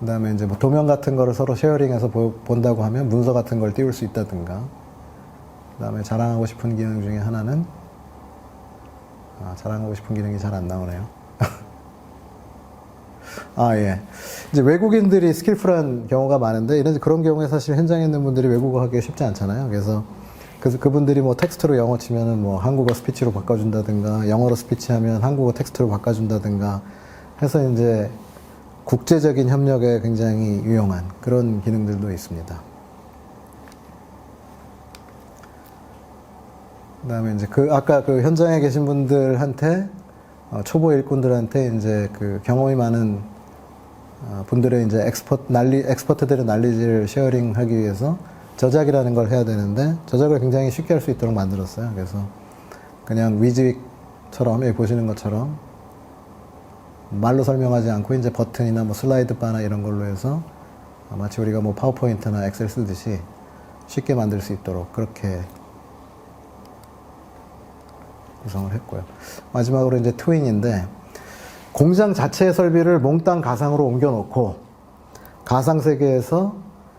그 다음에 이제 뭐 도면 같은 거를 서로 쉐어링해서 본다고 하면 문서 같은 걸 띄울 수 있다든가 그 다음에 자랑하고 싶은 기능 중에 하나는 자랑하고 싶은 기능이 잘 안 나오네요. 예. 이제 외국인들이 스킬풀한 경우가 많은데, 그런 경우에 사실 현장에 있는 분들이 외국어 하기 쉽지 않잖아요. 그래서 그분들이 뭐 텍스트로 영어 치면은 뭐 한국어 스피치로 바꿔준다든가, 영어로 스피치하면 한국어 텍스트로 바꿔준다든가 해서 이제 국제적인 협력에 굉장히 유용한 그런 기능들도 있습니다. 그 다음에 이제 아까 그 현장에 계신 분들한테, 초보 일꾼들한테 이제 그 경험이 많은 분들의 이제 엑스퍼트들의 난리지를 쉐어링 하기 위해서 저작이라는 걸 해야 되는데, 저작을 굉장히 쉽게 할 수 있도록 만들었어요. 그래서 그냥 위즈윅처럼, 여기 보시는 것처럼 말로 설명하지 않고 이제 버튼이나 뭐 슬라이드 바나 이런 걸로 해서 마치 우리가 뭐 파워포인트나 엑셀 쓰듯이 쉽게 만들 수 있도록 그렇게 구성을 했고요. 마지막으로 이제 트윈인데, 공장 자체의 설비를 몽땅 가상으로 옮겨놓고 가상 세계에서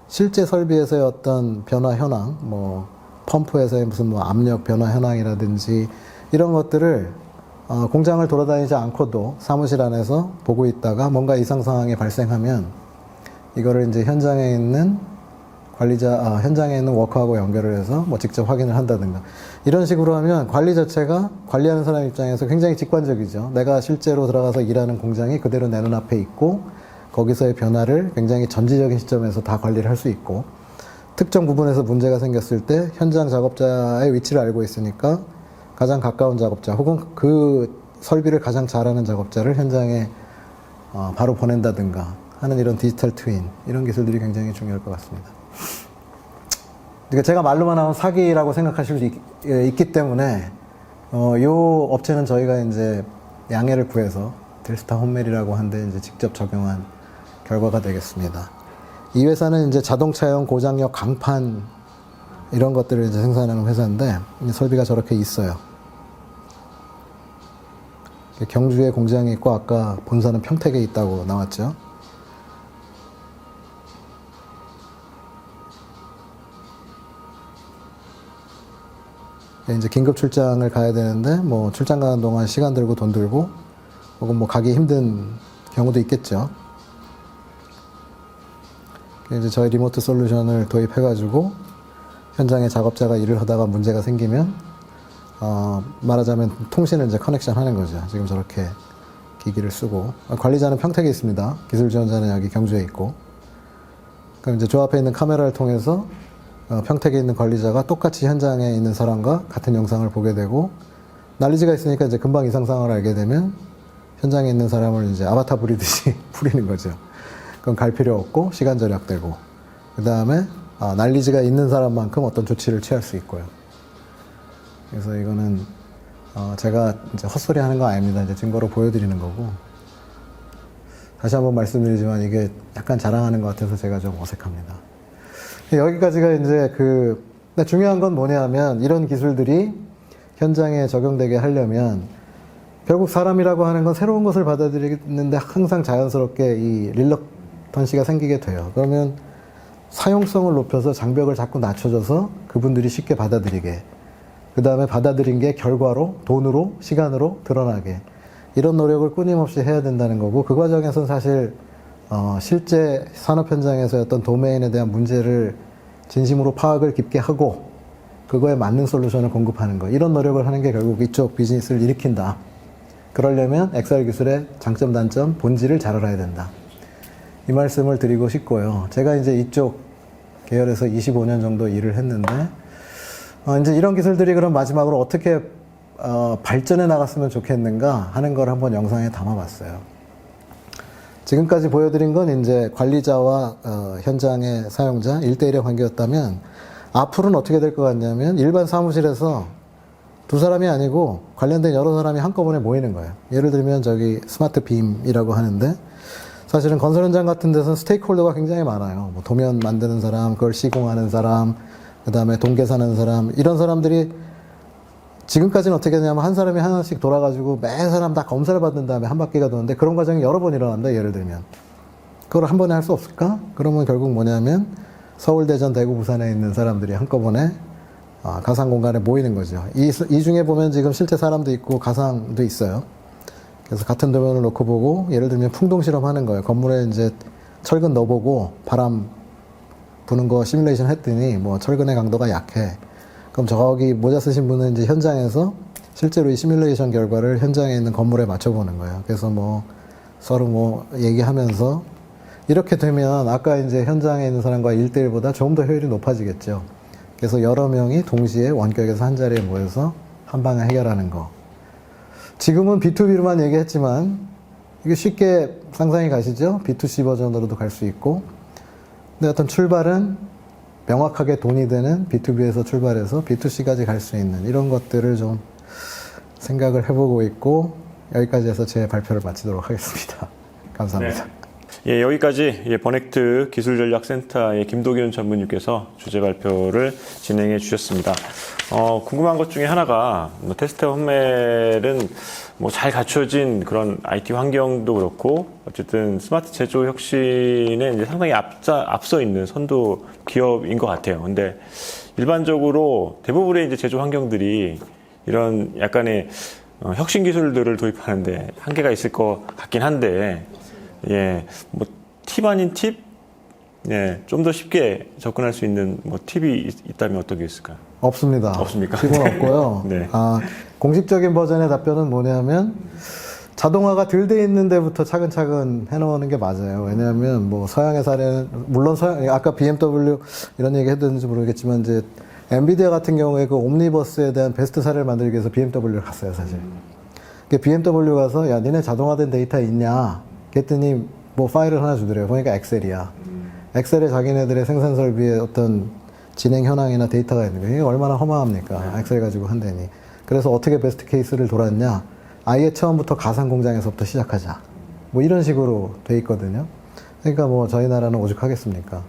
실제 설비에서의 어떤 변화 현황, 뭐 펌프에서의 무슨 뭐 압력 변화 현황이라든지 이런 것들을 공장을 돌아다니지 않고도 사무실 안에서 보고 있다가 뭔가 이상 상황이 발생하면 이거를 이제 현장에 있는 현장에 있는 워커하고 연결을 해서 뭐 직접 확인을 한다든가 이런 식으로 하면 관리 자체가 관리하는 사람 입장에서 굉장히 직관적이죠. 내가 실제로 들어가서 일하는 공장이 그대로 내 눈앞에 있고 거기서의 변화를 굉장히 전지적인 시점에서 다 관리를 할 수 있고, 특정 부분에서 문제가 생겼을 때 현장 작업자의 위치를 알고 있으니까 가장 가까운 작업자 혹은 그 설비를 가장 잘하는 작업자를 현장에 바로 보낸다든가 하는 이런 디지털 트윈, 이런 기술들이 굉장히 중요할 것 같습니다. 그러니까 제가 말로만 하면 사기라고 생각하실 수 있기 때문에 이 업체는 저희가 이제 양해를 구해서 델스타 홈멜이라고 하는데 이제 직접 적용한 결과가 되겠습니다. 이 회사는 이제 자동차용 고장력 강판 이런 것들을 이제 생산하는 회사인데 설비가 저렇게 있어요. 경주에 공장이 있고 아까 본사는 평택에 있다고 나왔죠. 이제 긴급 출장을 가야 되는데 뭐 출장 가는 동안 시간 들고 돈 들고 혹은 뭐 가기 힘든 경우도 있겠죠. 이제 저희 리모트 솔루션을 도입해가지고 현장에 작업자가 일을 하다가 문제가 생기면 말하자면 통신을 이제 커넥션 하는 거죠. 지금 저렇게 기기를 쓰고, 관리자는 평택에 있습니다. 기술 지원자는 여기 경주에 있고, 그럼 이제 저 앞에 있는 카메라를 통해서 평택에 있는 관리자가 똑같이 현장에 있는 사람과 같은 영상을 보게 되고, 난리지가 있으니까 이제 금방 이상 상황을 알게 되면 현장에 있는 사람을 이제 아바타 부리듯이 부리는 거죠. 그럼 갈 필요 없고 시간 절약되고, 그 다음에 난리지가 있는 사람만큼 어떤 조치를 취할 수 있고요. 그래서 이거는 제가 이제 헛소리 하는 거 아닙니다. 이제 증거로 보여드리는 거고, 다시 한번 말씀드리지만 이게 약간 자랑하는 것 같아서 제가 좀 어색합니다. 여기까지가 이제 근데 중요한 건 뭐냐면, 이런 기술들이 현장에 적용되게 하려면 결국 사람이라고 하는 건 새로운 것을 받아들이는데 항상 자연스럽게 이 릴럭턴시가 생기게 돼요. 그러면 사용성을 높여서 장벽을 자꾸 낮춰줘서 그분들이 쉽게 받아들이게, 그 다음에 받아들인 게 결과로, 돈으로, 시간으로 드러나게, 이런 노력을 끊임없이 해야 된다는 거고, 그 과정에서는 사실 실제 산업 현장에서의 어떤 도메인에 대한 문제를 진심으로 파악을 깊게 하고 그거에 맞는 솔루션을 공급하는 거. 이런 노력을 하는 게 결국 이쪽 비즈니스를 일으킨다. 그러려면 XR 기술의 장점, 단점, 본질을 잘 알아야 된다. 이 말씀을 드리고 싶고요. 제가 이제 이쪽 계열에서 25년 정도 일을 했는데, 이제 이런 기술들이 그럼 마지막으로 어떻게 발전해 나갔으면 좋겠는가 하는 걸 한번 영상에 담아봤어요. 지금까지 보여드린 건 이제 관리자와 현장의 사용자 1대1의 관계였다면, 앞으로는 어떻게 될 것 같냐면 일반 사무실에서 두 사람이 아니고 관련된 여러 사람이 한꺼번에 모이는 거예요. 예를 들면 저기 스마트 빔이라고 하는데, 사실은 건설 현장 같은 데서는 스테이크홀더가 굉장히 많아요. 뭐 도면 만드는 사람, 그걸 시공하는 사람, 그 다음에 돈 계산하는 사람, 이런 사람들이 지금까지는 어떻게 했냐면 한 사람이 하나씩 돌아가지고 매 사람 다 검사를 받은 다음에 한 바퀴가 도는데, 그런 과정이 여러 번 일어난다. 예를 들면 그걸 한 번에 할 수 없을까? 그러면 결국 뭐냐면 서울, 대전, 대구, 부산에 있는 사람들이 한꺼번에 가상 공간에 모이는 거죠. 이 중에 보면 지금 실제 사람도 있고 가상도 있어요. 그래서 같은 도면을 놓고 보고, 예를 들면 풍동 실험하는 거예요. 건물에 이제 철근 넣어보고 바람 부는 거 시뮬레이션 했더니 뭐 철근의 강도가 약해. 그럼 저기 모자 쓰신 분은 이제 현장에서 실제로 이 시뮬레이션 결과를 현장에 있는 건물에 맞춰보는 거예요. 그래서 뭐 서로 뭐 얘기하면서 이렇게 되면 아까 이제 현장에 있는 사람과 1대1보다 조금 더 효율이 높아지겠죠. 그래서 여러 명이 동시에 원격에서 한 자리에 모여서 한 방에 해결하는 거. 지금은 B2B로만 얘기했지만 이게 쉽게 상상이 가시죠? B2C 버전으로도 갈 수 있고. 근데 어떤 출발은 명확하게 돈이 되는 B2B에서 출발해서 B2C까지 갈 수 있는 이런 것들을 좀 생각을 해보고 있고, 여기까지 해서 제 발표를 마치도록 하겠습니다. 감사합니다. 네. 예, 여기까지 버넥트 기술전략센터의 김도균 전무님께서 주제 발표를 진행해 주셨습니다. 궁금한 것 중에 하나가, 테스트 홈멜은 뭐 잘 갖춰진 그런 IT 환경도 그렇고, 어쨌든 스마트 제조 혁신에 이제 상당히 앞서 있는 선도 기업인 것 같아요. 근데 일반적으로 대부분의 이제 제조 환경들이 이런 약간의 혁신 기술들을 도입하는데 한계가 있을 것 같긴 한데, 예, 뭐 팁 아닌 팁, 예, 좀 더 쉽게 접근할 수 있는 뭐 팁이 있다면 어떤 게 있을까요? 없습니다. 없습니까? 팁은 없고요. 네. 공식적인 버전의 답변은 뭐냐면 자동화가 덜 돼 있는 데부터 차근차근 해놓는 게 맞아요. 왜냐하면 뭐 서양의 사례는, 물론 아까 BMW 이런 얘기 해드렸는지 모르겠지만 이제 엔비디아 같은 경우에 그 옴니버스에 대한 베스트 사례를 만들기 위해서 BMW를 갔어요, 사실. BMW 가서 야, 니네 자동화된 데이터 있냐? 그랬더니 뭐 파일을 하나 주더래요. 보니까 엑셀이야. 엑셀에 자기네들의 생산 설비의 어떤 진행 현황이나 데이터가 있는 거예요. 이게 얼마나 허망합니까? 엑셀 가지고 한다니. 그래서 어떻게 베스트 케이스를 돌았냐? 아예 처음부터 가상 공장에서부터 시작하자. 뭐 이런 식으로 돼 있거든요. 그러니까 뭐 저희 나라는 오죽하겠습니까?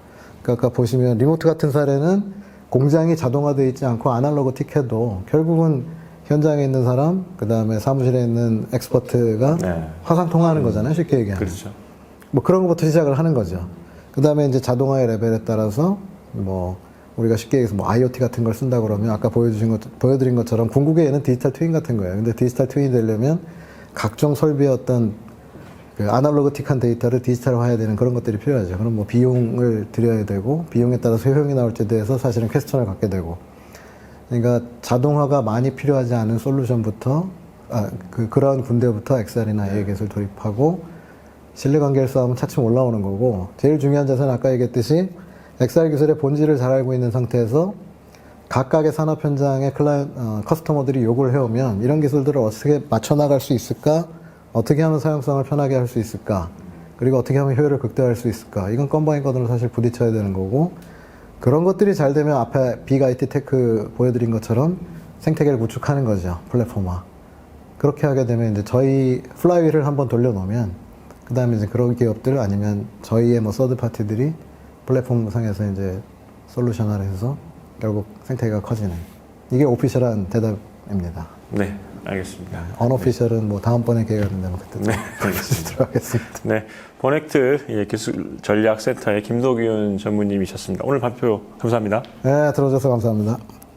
그러니까 아까 보시면 리모트 같은 사례는 공장이 자동화되어 있지 않고 아날로그 티켓도 결국은 현장에 있는 사람, 그 다음에 사무실에 있는 엑스퍼트가 네. 화상 통화하는 거잖아요. 쉽게 얘기하면. 그렇죠. 뭐 그런 것부터 시작을 하는 거죠. 그 다음에 이제 자동화의 레벨에 따라서 뭐 우리가 쉽게 얘기해서 뭐 IoT 같은 걸 쓴다 그러면 아까 보여드린 것처럼 궁극의 얘는 디지털 트윈 같은 거예요. 근데 디지털 트윈이 되려면 각종 설비의 어떤 그 아날로그틱한 데이터를 디지털화해야 되는 그런 것들이 필요하죠. 그럼 뭐 비용을 들여야 되고, 비용에 따라서 효용이 나올지에 대해서 사실은 퀘스천을 갖게 되고. 그러니까 자동화가 많이 필요하지 않은 솔루션부터, 그러한 군대부터 XR이나 AI 기술 도입하고 신뢰관계를 쌓으면 차츰 올라오는 거고, 제일 중요한 자세는 아까 얘기했듯이 XR 기술의 본질을 잘 알고 있는 상태에서 각각의 산업 현장의 커스터머들이 요구를 해오면 이런 기술들을 어떻게 맞춰나갈 수 있을까? 어떻게 하면 사용성을 편하게 할 수 있을까? 그리고 어떻게 하면 효율을 극대화할 수 있을까? 이건 건바인거든을 사실 부딪혀야 되는 거고, 그런 것들이 잘 되면 앞에 빅 IT 테크 보여드린 것처럼 생태계를 구축하는 거죠. 플랫폼화. 그렇게 하게 되면 이제 저희 플라이휠을 한번 돌려놓으면, 그 다음에 이제 그런 기업들 아니면 저희의 뭐 서드 파티들이 플랫폼 상에서 이제 솔루션화를 해서 결국 생태계가 커지는. 이게 오피셜한 대답입니다. 네, 알겠습니다. 언오피셜은 뭐 다음번에 기회가 된다면 그때 네, 알겠습니다. 하겠습니다. 네, 버넥트 기술 전략센터의 김도균 전무님이셨습니다. 오늘 발표 감사합니다. 네, 들어줘서 감사합니다.